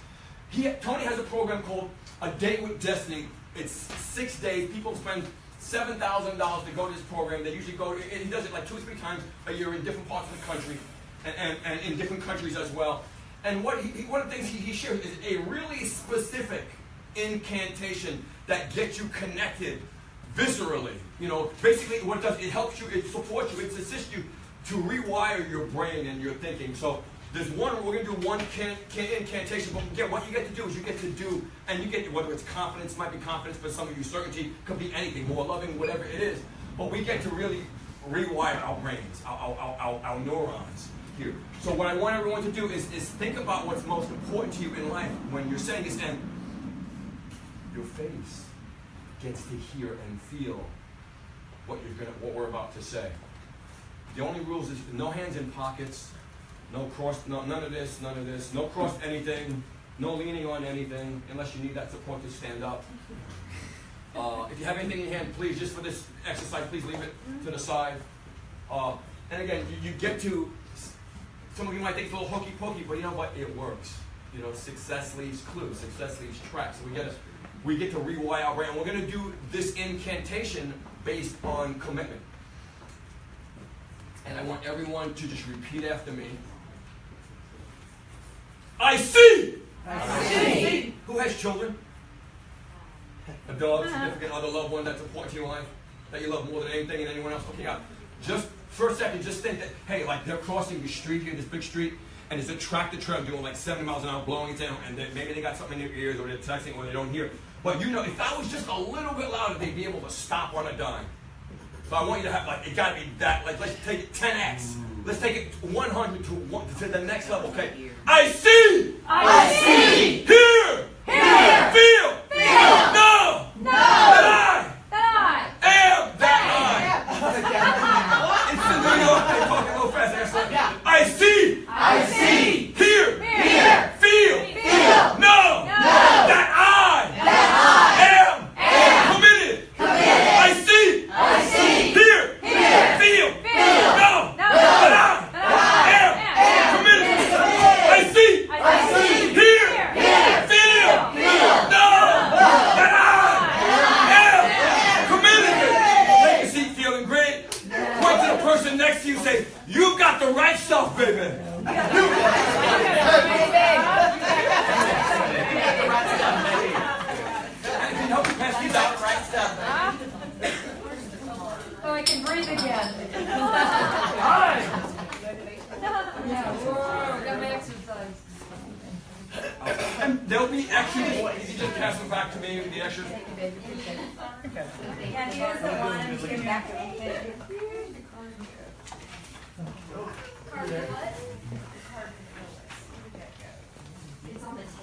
Tony has a program called A Date with Destiny. It's 6 days. People spend $7,000 to go to this program. They usually go, he does it like 2 or 3 times a year in different parts of the country and in different countries as well. And one of the things he shares is a really specific incantation that gets you connected viscerally. Basically what it does, it helps you, it supports you, it assists you to rewire your brain and your thinking. So there's one, we're gonna do one incantation, but again, what you get to do is you get to do, and you get, whether it's confidence, might be confidence, but some of you certainty, could be anything, more loving, whatever it is. But we get to really rewire our brains, our neurons here. So what I want everyone to do is think about what's most important to you in life when you're saying this, and your face gets to hear and feel what we're about to say. The only rules is no hands in pockets, no cross, none of this, no cross anything, no leaning on anything, unless you need that support to stand up. If you have anything in your hand, please, just for this exercise, please leave it to the side. And again, you get to, some of you might think it's a little hokey pokey, but you know what? It works. You know, success leaves clues, success leaves tracks. So we get to rewire our brain. We're going to do this incantation based on commitment. And I want everyone to just repeat after me. I see! I see. Who has children? A dog, significant other, loved one that's important to your life, that you love more than anything and anyone else? Okay, God. Just for a second, just think that, hey, like they're crossing the street here, this big street, and there's a tractor trailer doing like 70 miles an hour, blowing it down, and maybe they got something in their ears, or they're texting, or they don't hear. But you know, if that was just a little bit louder, they'd be able to stop on a dime. So I want you to have, like, it gotta be that, like, let's take it 10x. Let's take it 100 to the next level, okay? I see! I see! Hear! Hear! Feel! Feel! Know! Know! That That I am that I. It's the New York, they're talking a little fast. Yeah. I see! I see! Hear! Hear! Feel! Feel! Know! That I am committed! I see! I see! Hear! Hear! Feel! Feel! Know! Know! That I am committed! I see! I see! Hear! Hear! Feel! Know! That I am committed! Take a seat, feeling great. Point to the person next to you, say, "You got the right stuff, baby." Can you help me pass these out? Right stuff. So I can breathe again. Yeah, whoa, got my exercise. And there'll be extras. You just pass them back to me. The extras. Thank you, baby. Appreciate it. Yeah, he was the one to get back to me. It's on the table.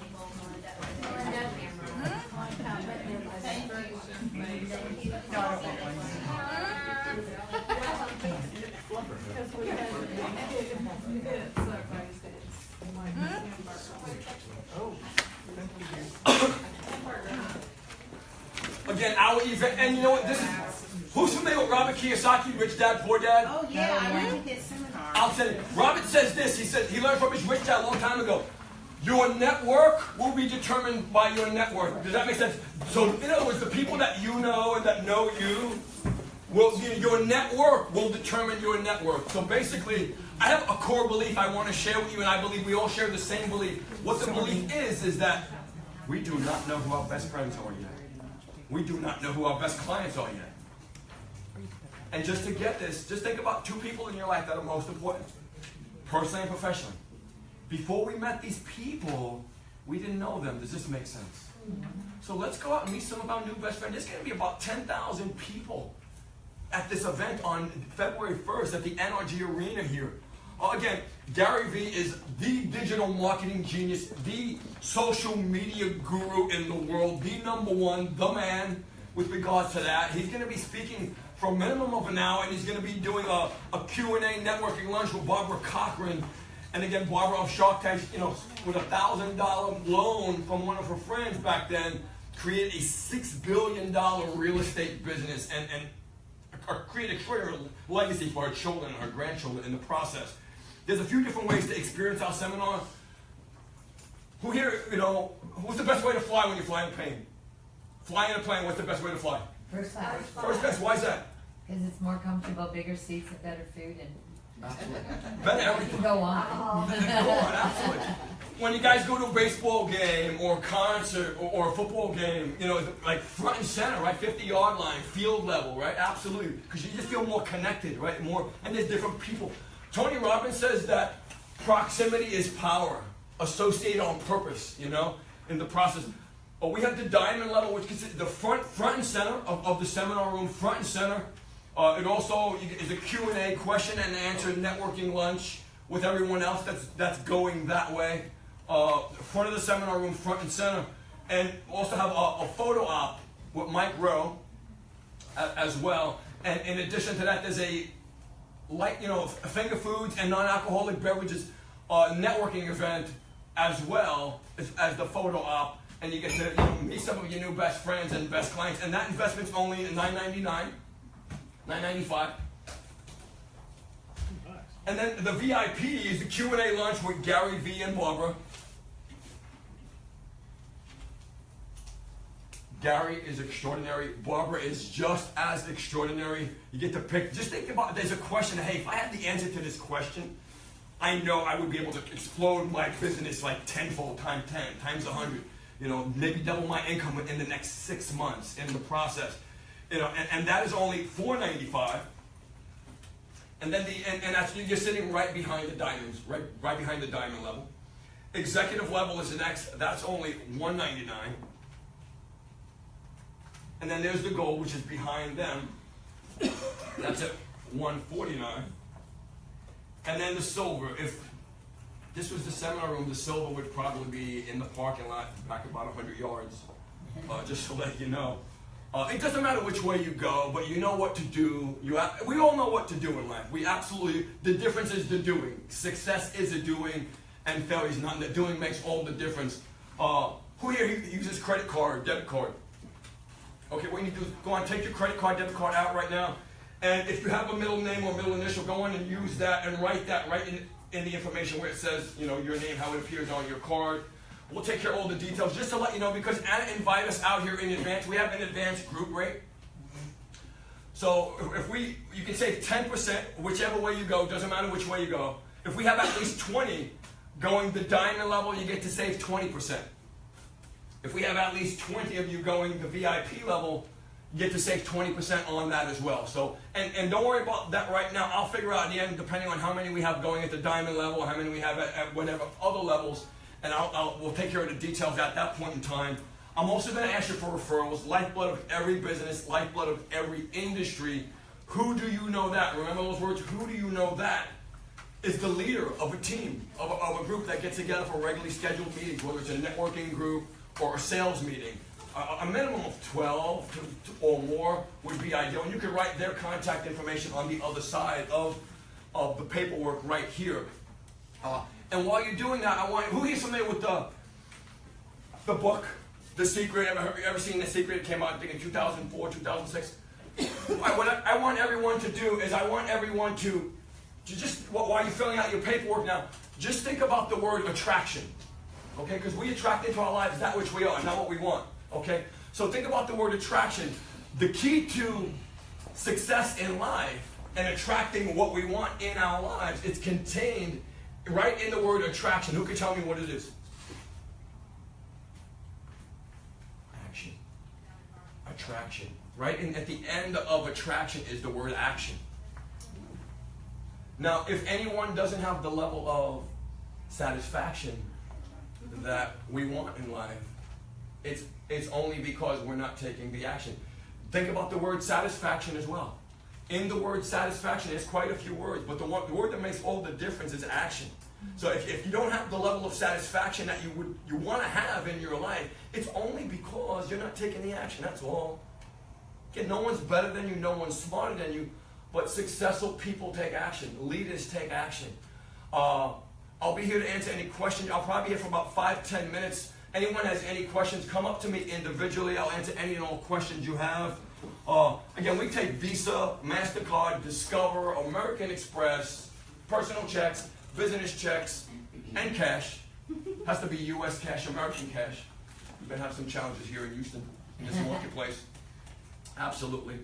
Again, our event, and you know what? This is who's familiar with Robert Kiyosaki, Rich Dad, Poor Dad? Oh yeah, I went to his seminar. I'll tell you. Robert says this. He said he learned from his rich dad a long time ago. Your network will be determined by your network. Does that make sense? So, in other words, the people that you know and that know you, your network will determine your network. So basically, I have a core belief I want to share with you, and I believe we all share the same belief. What the belief is that we do not know who our best friends are yet. We do not know who our best clients are yet. And just to get this, just think about 2 people in your life that are most important, personally and professionally. Before we met these people, we didn't know them. Does this make sense? So let's go out and meet some of our new best friends. There's going to be about 10,000 people at this event on February 1st at the NRG Arena here. Again, Gary Vee is the digital marketing genius, the social media guru in the world, the #1, the man with regards to that. He's going to be speaking for a minimum of an hour, and he's going to be doing a Q&A networking lunch with Barbara Cochran. And again, Barbara of Shark Tank, you know, with a $1,000 loan from one of her friends back then, created a $6 billion real estate business and create an extraordinary legacy for her children and her grandchildren in the process. There's a few different ways to experience our seminar. Who here, you know, what's the best way to fly when you fly in a plane? Fly in a plane, what's the best way to fly? First class. First class, why is that? Because it's more comfortable, bigger seats, and better food, and Better you everything. can go on. Go on, absolutely. When you guys go to a baseball game or a concert or a football game, you know, like front and center, right? 50-yard line, field level, right? Absolutely. Because you just feel more connected, right? More, and there's different people. Tony Robbins says that proximity is power, associated on purpose, you know, in the process. We have the diamond level, which is the front and center of the seminar room, front and center. It also is a Q&A, question and answer, networking lunch with everyone else that's going that way. Front of the seminar room, front and center. And also have a photo op with Mike Rowe as well. And in addition to that, there's a finger foods and non-alcoholic beverages networking event as well as the photo op. And you get to meet some of your new best friends and best clients. And that investment's only $9.99, $9.95. And then the VIP is the Q&A lunch with Gary V and Barbara. Gary is extraordinary. Barbara is just as extraordinary. You get to pick. Just think about, there's a question. Hey, if I had the answer to this question, I know I would be able to explode my business like tenfold, times 10, times 100. You know, maybe double my income within the next 6 months in the process. You know, and that is only $4.95. And then and that's, you're sitting right behind the diamonds, right behind the diamond level. Executive level is the next. That's only $199. And then there's the gold, which is behind them. That's at $149. And then the silver. If this was the seminar room, the silver would probably be in the parking lot back about 100 yards. Just to let you know. It doesn't matter which way you go, but you know what to do. We all know what to do in life. We absolutely, the difference is the doing. Success is a doing, and failure is not. The doing makes all the difference. Who here uses credit card, debit card? Okay, what you need to do is go on, take your credit card, debit card out right now. And if you have a middle name or middle initial, go on and use that and write that right in the information where it says, you know, your name, how it appears on your card. We'll take care of all the details just to let you know, because Anna invited us out here in advance. We have an advanced group rate. So if you can save 10%, whichever way you go, doesn't matter which way you go. If we have at least 20 going the diamond level, you get to save 20%. If we have at least 20 of you going the VIP level, you get to save 20% on that as well. So, and don't worry about that right now. I'll figure out at the end, depending on how many we have going at the diamond level, how many we have at whatever other levels, and we'll take care of the details at that point in time. I'm also going to ask you for referrals, lifeblood of every business, lifeblood of every industry. Who do you know that? Remember those words? Who do you know that is the leader of a team, of a group that gets together for regularly scheduled meetings, whether it's a networking group or a sales meeting. A minimum of 12 or more would be ideal. And you can write their contact information on the other side of the paperwork right here. And while you're doing that, who here is familiar with the book, The Secret? Ever seen The Secret? It came out, I think, in 2004, 2006. What I want everyone to do is I want everyone to just, while you're filling out your paperwork now, just think about the word attraction. Okay, because we attract into our lives that which we are, not what we want. Okay, so think about the word attraction. The key to success in life and attracting what we want in our lives, it's contained right in the word attraction. Who can tell me what it is? Action. Attraction. Right? And at the end of attraction is the word action. Now, if anyone doesn't have the level of satisfaction that we want in life, it's only because we're not taking the action. Think about the word satisfaction as well. In the word satisfaction, there's quite a few words, but the word that makes all the difference is action. So if you don't have the level of satisfaction that you want to have in your life, it's only because you're not taking the action. That's all. Again, no one's better than you, no one's smarter than you, but successful people take action. Leaders take action. I'll be here to answer any questions. I'll probably be here for about 5-10 minutes. Anyone has any questions, come up to me individually. I'll answer any and all questions you have. Again, we take Visa, MasterCard, Discover, American Express, personal checks, business checks, and cash. Has to be U.S. cash, American cash. We've been having some challenges here in Houston, in this marketplace. Absolutely.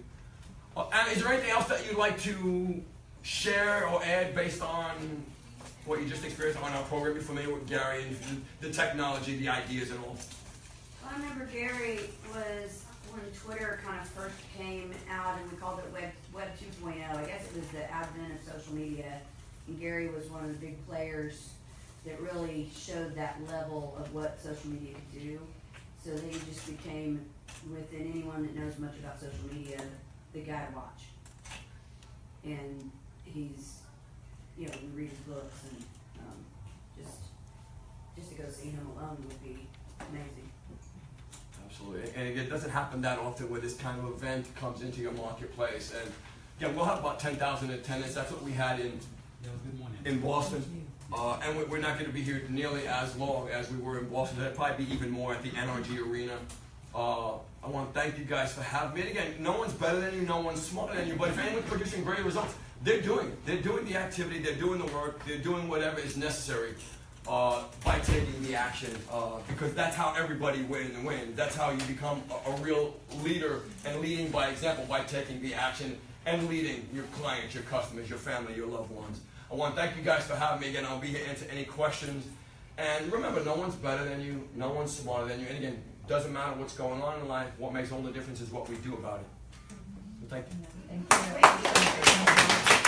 And is there anything else that you'd like to share or add based on what you just experienced on our program? You're familiar with Gary and the technology, the ideas and all? Well, I remember Gary was when Twitter kind of first came out and we called it Web 2.0. I guess it was the advent of social media. And Gary was one of the big players that really showed that level of what social media could do. So that he just became, within anyone that knows much about social media, the guy to watch. And he's, you know, we read his books and just to go see him alone would be amazing. Absolutely, and it doesn't happen that often where this kind of event comes into your marketplace. And yeah, we'll have about 10,000 attendance. That's what we had in Boston. And we're not going to be here nearly as long as we were in Boston. That'll probably be even more at the NRG Arena. I want to thank you guys for having me. And again, no one's better than you, no one's smarter than you, but if anyone's producing great results, they're doing it. They're doing the activity, they're doing the work, they're doing whatever is necessary by taking the action, because that's how everybody wins. That's how you become a real leader, and leading by example, by taking the action and leading your clients, your customers, your family, your loved ones. I want to thank you guys for having me again. I'll be here to answer any questions. And remember, no one's better than you, no one's smarter than you. And again, it doesn't matter what's going on in life. What makes all the difference is what we do about it. So thank you. Thank you.